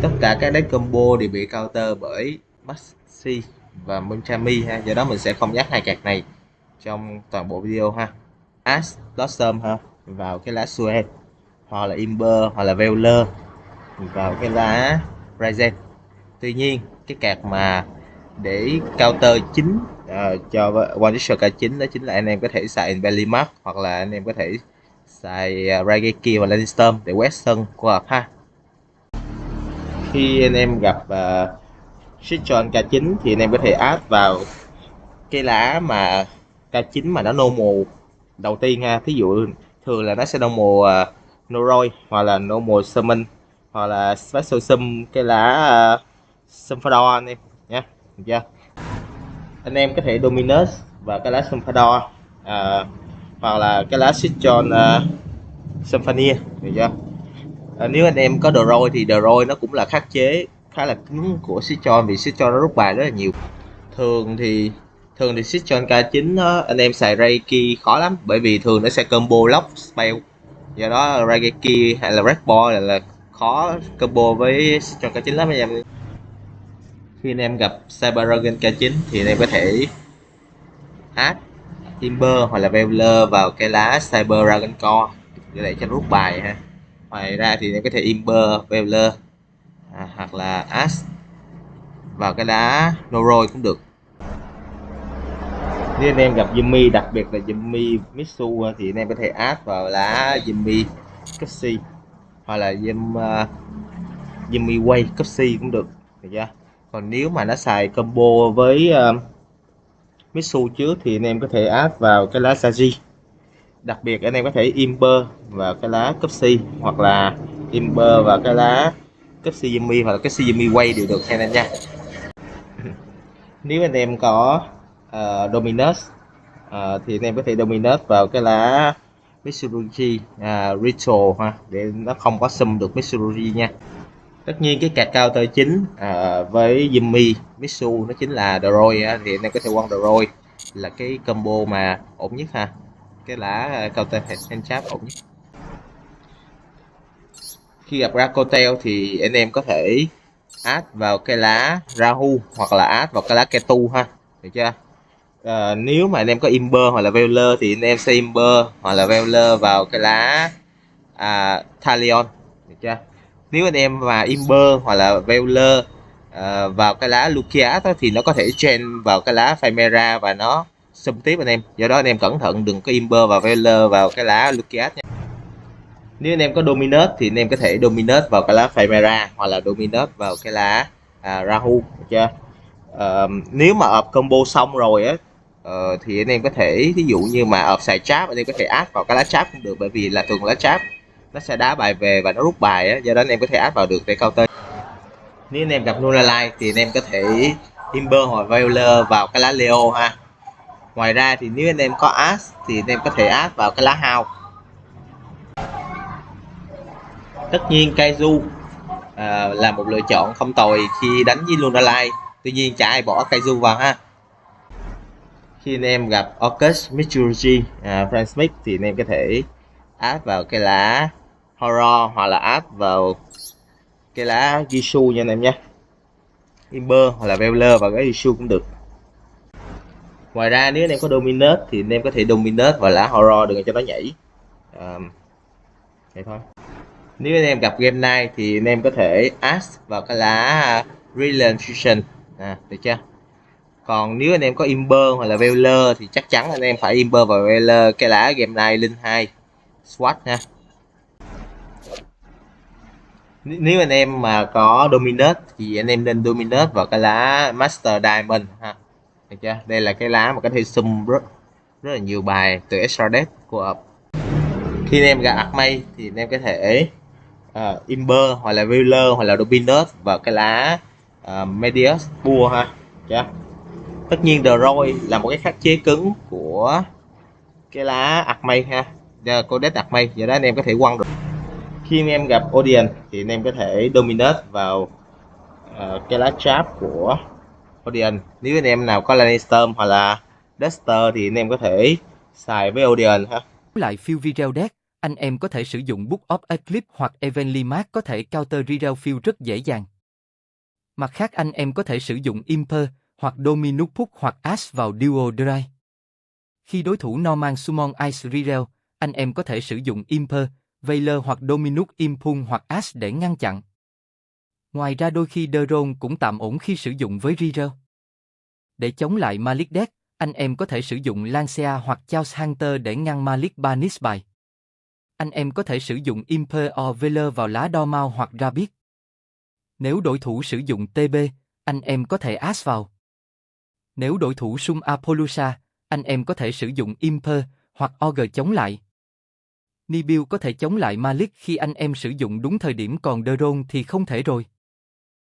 Tất cả các deck combo đều bị counter bởi Maxi và Moonchami ha, do đó mình sẽ không nhắc hai card này trong toàn bộ video ha. Ash Blossom ha, vào cái lá Suez, hoặc là Ember, hoặc là Veiler vào cái lá Ryzen. Tuy nhiên cái card mà để counter chính cho One Digital K9 đó chính là anh em có thể xài Bellimac, hoặc là anh em có thể xài Raigeki hoặc Landstorm để quét sân của hợp ha. Khi anh em gặp Citron K9 thì anh em có thể add vào cái lá mà K9 mà nó normal đầu tiên ha. Thí dụ thường là nó sẽ normal Noroi, hoặc là normal Summon, hoặc là Special Sum cái lá Symphador anh em nha. Được chưa? Anh em có thể Dominus và cái lá Symphador, hoặc là cái lá Citron Symphony, được chưa? Nếu anh em có Droi thì Droi nó cũng là khắc chế khá là cứng của Citron, vì Citron nó rút bài rất là nhiều. Thường thì Citron K9 nó, anh em xài Reiki khó lắm, bởi vì thường nó sẽ combo lock spell, do đó Reiki hay là Red Ball là khó combo với Citron K9 lắm anh em. Khi anh em gặp Cyber Dragon K9 thì anh em có thể add Timber hoặc là Velar vào cái lá Cyber Dragon Core để cho rút bài ha. Ngoài ra thì em có thể Ember, Velar, hoặc là Ash vào cái lá Noroi cũng được. Nếu anh em gặp Yumi, đặc biệt là Yumi Mitsu thì anh em có thể add vào lá Yumi Cuxi, hoặc là Yumi Way Cuxi cũng được, được chưa? Còn nếu mà nó xài combo với Mitsu trước thì anh em có thể add vào cái lá Saji. Đặc biệt anh em có thể Ember vào cái lá Cuxi, hoặc là Ember vào cái lá Cuxi Yumi, hoặc là Cuxi Yumi Way đều được nha anh em nha. Nếu anh em có Dominus thì anh em có thể Dominus vào cái lá Mitsurugi Ritual ha, để nó không có xâm được Mitsurugi nha. Tất nhiên cái card counter chính với Yumi Mitsu nó chính là Droi thì anh em có thể quăng Droi là cái combo mà ổn nhất ha, cái lá counter handtrap ổn nhất. Khi gặp Rakotel thì anh em có thể add vào cái lá Rahu, hoặc là add vào cái lá Ketu ha, được chưa? Nếu mà anh em có Ember hoặc là Veiler thì anh em sẽ Ember hoặc là Veiler vào cái lá Talion, được chưa? Nếu anh em mà Ember hoặc là Veiler vào cái lá Lucias thì nó có thể chain vào cái lá Chimera và nó xâm tiếp anh em, do đó anh em cẩn thận đừng có Ember và Veiler vào cái lá Lucias nhé. Nếu anh em có Dominus thì anh em có thể Dominus vào cái lá Chimera, hoặc là Dominus vào cái lá Rahu, được chưa? Nếu mà ập combo xong rồi á thì anh em có thể, ví dụ như mà ập xài trap, anh em có thể add vào cái lá trap cũng được, bởi vì là thường lá trap nó sẽ đá bài về và nó rút bài á, do đó anh em có thể add vào được để counter. Nếu anh em gặp Nunalai thì anh em có thể Ember hoặc Veiler vào cái lá Leo ha. Ngoài ra thì nếu anh em có Ash thì anh em có thể add vào cái lá Hao. Tất nhiên Kaiju là một lựa chọn không tồi khi đánh với Lunalite, tuy nhiên chả ai bỏ Kaiju vào ha. Khi anh em gặp Orcus Mitsurugi Frank Smith thì anh em có thể add vào cái lá Horror, hoặc là add vào cái lá Jisoo nha anh em nhé. Ember hoặc là Velar vào cái Jisoo cũng được. Ngoài ra nếu anh em có Dominus thì anh em có thể Dominus vào lá Horror đừng cho nó nhảy. Vậy thôi. Nếu anh em gặp Game Night thì anh em có thể add vào cái lá Relention, được chưa? Còn nếu anh em có Ember hoặc là Veiler thì chắc chắn anh em phải Ember và Veiler cái lá Game Night Linh 2 SWAT ha. Nếu anh em mà có Dominus thì anh em nên Dominus vào cái lá Master Diamond ha, được chưa? Đây là cái lá mà có thể sum rất là nhiều bài từ extra deck của ập. Khi anh em gặp Armay thì anh em có thể Ember hoặc là Veiler hoặc là Dominus vào cái lá Medius Bua ha, chưa? Tất nhiên Droi là một cái khắc chế cứng của cái lá Armay ha, của deck Armay, do đó anh em có thể quăng được. Khi anh em gặp Odeon thì anh em có thể Dominus vào cái lá trap của Odeon. Nếu anh em nào có Lannister hoặc là Dexter thì anh em có thể xài với Odeon ha. Lại view video deck anh em có thể sử dụng Book of Eclipse hoặc Evenly Mark có thể counter Reroll Field rất dễ dàng. Mặt khác anh em có thể sử dụng Imper, hoặc Dominus Puck hoặc Ash vào Duo Drive. Khi đối thủ Norman Summon Ice Reroll, anh em có thể sử dụng Imper, Veiler hoặc Dominus Impulse hoặc Ash để ngăn chặn. Ngoài ra đôi khi Drone cũng tạm ổn khi sử dụng với Reroll. Để chống lại Malik Death, anh em có thể sử dụng Lancea hoặc Chaos Hunter để ngăn Malik Banish bài. Anh em có thể sử dụng Imper or Veiler vào lá Dormouse hoặc Rabbit. Nếu đối thủ sử dụng TB, anh em có thể Ash vào. Nếu đối thủ sung Apollousa, anh em có thể sử dụng Imper hoặc Ogre chống lại. Nibiru có thể chống lại Malik khi anh em sử dụng đúng thời điểm, còn Drone thì không thể rồi.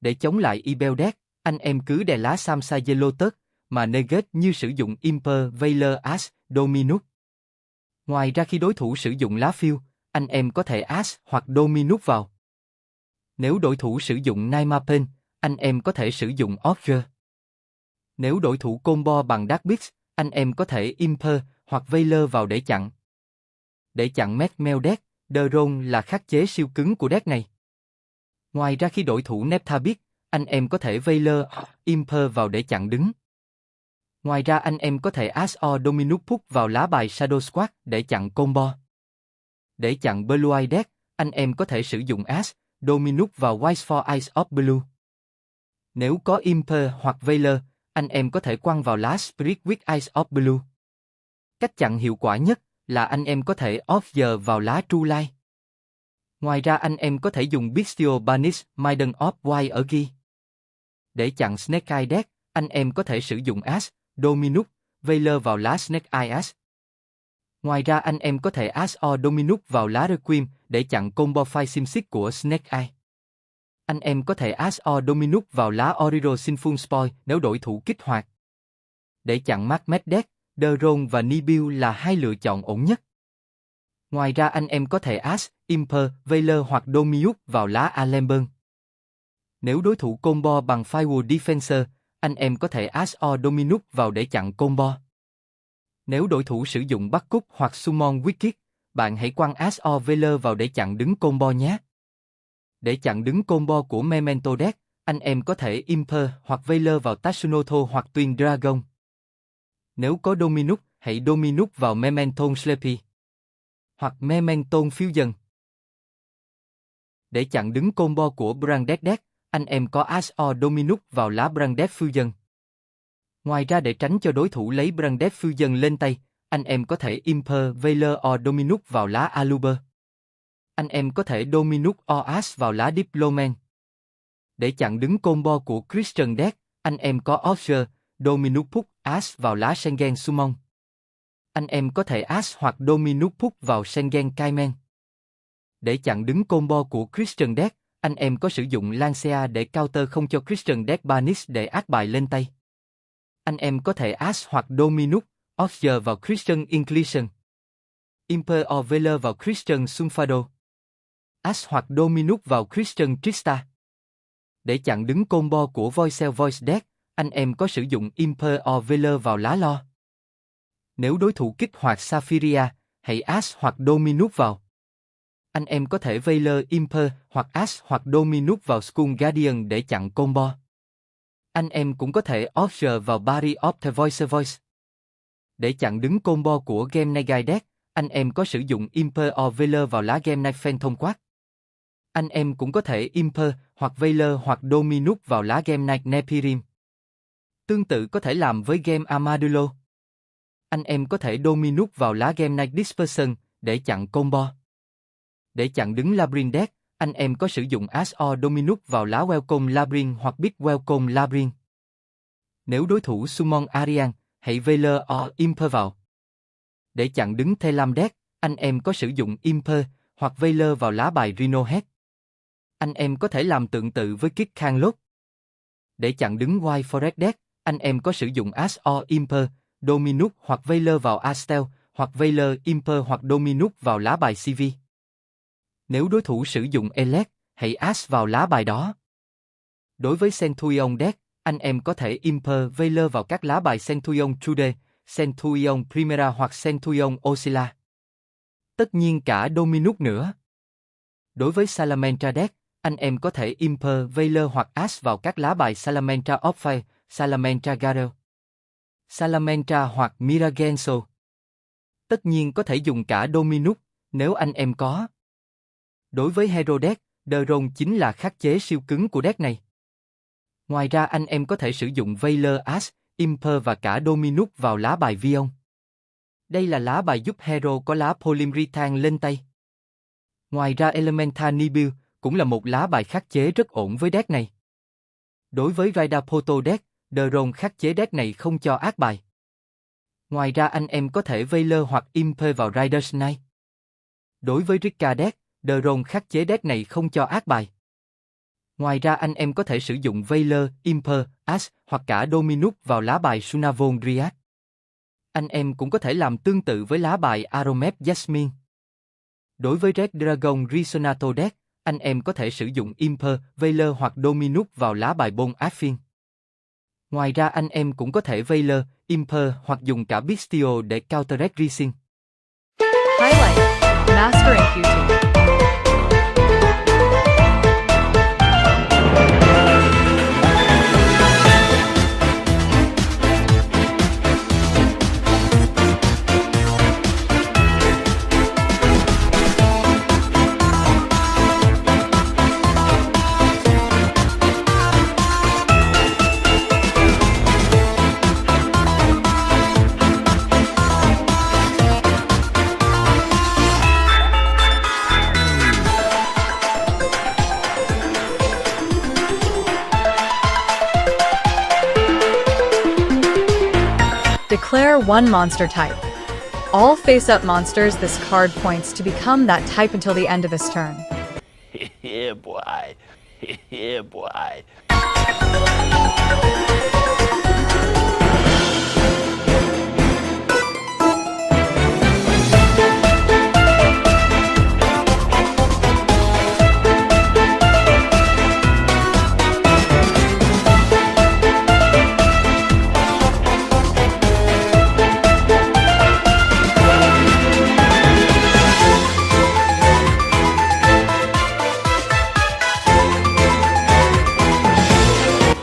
Để chống lại Ibel Death, anh em cứ đè lá Samsa Lotus, mà negate như sử dụng Imper, Veiler, Ash, Dominus. Ngoài ra khi đối thủ sử dụng lá phiêu, anh em có thể Ash hoặc Dominus vào. Nếu đối thủ sử dụng Nightmare, anh em có thể sử dụng Ogre. Nếu đối thủ combo bằng Dark Beast, anh em có thể Imper hoặc Veiler vào để chặn. Để chặn Mad Death, Drone là khắc chế siêu cứng của deck này. Ngoài ra khi đối thủ Neptabit, anh em có thể Veiler, Imper vào để chặn đứng. Ngoài ra anh em có thể Ash or Dominus Puck vào lá bài Shadow Squad để chặn combo. Để chặn Blue Eye Death, anh em có thể sử dụng Ash, Dominus vào Wise for Eyes of Blue. Nếu có Imper hoặc Veiler, anh em có thể quăng vào lá Spirit with Eyes of Blue. Cách chặn hiệu quả nhất là anh em có thể Observe vào lá True Light. Ngoài ra anh em có thể dùng Bestial Banish Maiden of White ở ghi. Để chặn Snake Eye Death, anh em có thể sử dụng Ash, Dominus, Veiler vào lá Snake Eye Ash. Ngoài ra anh em có thể Ash or Dominus vào lá Requiem để chặn combo Five Simsix của Snake Eye. Anh em có thể Ash or Dominus vào lá Oriro Sinful Spoil nếu đối thủ kích hoạt. Để chặn Magmet Death, Drone và Nibiru là hai lựa chọn ổn nhất. Ngoài ra anh em có thể Ash, Imper, Veiler hoặc Dominus vào lá Alemburn. Nếu đối thủ combo bằng Firewall Defensor, anh em có thể Ash or Dominus vào để chặn combo. Nếu đối thủ sử dụng Bắc Cúc hoặc Summon Wicked, bạn hãy quăng Ash or Veiler vào để chặn đứng combo nhé. Để chặn đứng combo của Memento Death, anh em có thể Imper hoặc Veiler vào Tatsunoko hoặc Twin Dragon. Nếu có Dominus, hãy Dominus vào Memento Sleepy hoặc Memento Fusion. Để chặn đứng combo của Branded Death, anh em có Ash or Dominus vào lá Branded Fusion. Ngoài ra để tránh cho đối thủ lấy Branded Fusion lên tay, anh em có thể Imper, Veiler or Dominus vào lá Aluber. Anh em có thể Dominus or Ash vào lá Diplomat. Để chặn đứng combo của Christian Death, anh em có Osher, Dominus Puck, Ash vào lá Schengen Summon. Anh em có thể Ash hoặc Dominus Puck vào Schengen Cayman. Để chặn đứng combo của Christian Death, anh em có sử dụng Lancea để counter không cho Christian Death Banish để ác bài lên tay. Anh em có thể Ash hoặc Dominus, Osher vào Christian Inclination. Imper or Veiler vào Christian Sunfado. Ash hoặc Dominus vào Christian Trista. Để chặn đứng combo của Voicel Voice Death, anh em có sử dụng Imper or Veiler vào lá Lo. Nếu đối thủ kích hoạt Saphiria, hãy Ash hoặc Dominus vào. Anh em có thể Veiler Imper hoặc Ash hoặc Dominus vào Skull Guardian để chặn combo. Anh em cũng có thể Observe vào Barry of the Voice. Để chặn đứng combo của Game Night Guy Death, anh em có sử dụng Imper or Veiler vào lá Game Night Phantom Quad. Anh em cũng có thể Imper hoặc Veiler hoặc Dominus vào lá Game Night Nepirim. Tương tự có thể làm với Game Armadillo. Anh em có thể Dominus vào lá Game Night Dispersion để chặn combo. Để chặn đứng Labyrinth Death, anh em có sử dụng Ash or Dominus vào lá Welcome Labyrinth hoặc Big Welcome Labyrinth. Nếu đối thủ Summon Arian, hãy Veiler or Imper vào. Để chặn đứng Thelam Death, anh em có sử dụng Imper hoặc Veiler vào lá bài Rhino Head. Anh em có thể làm tương tự với Kid Khanlot. Để chặn đứng White Forest Death, anh em có sử dụng Ash or Imper, Dominus hoặc Veiler vào Astel, hoặc Veiler Imper hoặc Dominus vào lá bài CV. Nếu đối thủ sử dụng Elect, hãy Ash vào lá bài đó. Đối với Centurion Death, anh em có thể Imper Veiler vào các lá bài Centurion Trude, Centurion Primera hoặc Centurion Oscilla. Tất nhiên cả Dominus nữa. Đối với Salamandra deck, anh em có thể Imper, Veiler hoặc Ash vào các lá bài Salamandra Orphée, Salamandra Garel, Salamandra hoặc Miragenso. Tất nhiên có thể dùng cả Dominus, nếu anh em có. Đối với Hero deck, Drone chính là khắc chế siêu cứng của deck này. Ngoài ra anh em có thể sử dụng Veiler, Ash, Imper và cả Dominus vào lá bài Vion. Đây là lá bài giúp Hero có lá Polymritan lên tay. Ngoài ra Elemental Nibiru cũng là một lá bài khắc chế rất ổn với deck này. Đối với Raidapoto deck, Drone khắc chế deck này không cho ác bài. Ngoài ra anh em có thể Veiler hoặc Imper vào Rider's Knight. Đối với Rikka deck, Drone khắc chế deck này không cho ác bài. Ngoài ra anh em có thể sử dụng Veiler, Imper, Ash hoặc cả Dominus vào lá bài Sunavon Dryad. Anh em cũng có thể làm tương tự với lá bài Aromet Jasmine. Đối với Red Dragon Resonato deck, anh em có thể sử dụng Imper, Veiler hoặc Dominus vào lá bài Bon Affin. Ngoài ra anh em cũng có thể Veiler, Imper hoặc dùng cả Bistio để counter Red Rising. Highlight, Mastering QT. Declare one monster type. All face-up monsters this card points to become that type until the end of this turn. Yeah, boy. Yeah, boy.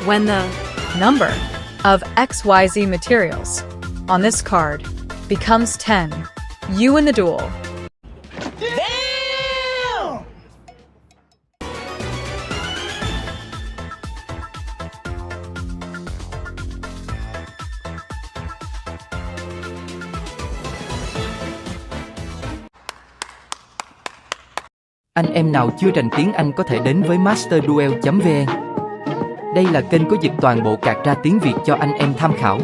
When the number of XYZ materials on this card becomes 10, you win the duel. Anh em nào chưa rành tiếng Anh có thể đến với masterduel.vn. Đây là kênh có dịch toàn bộ card ra tiếng Việt cho anh em tham khảo.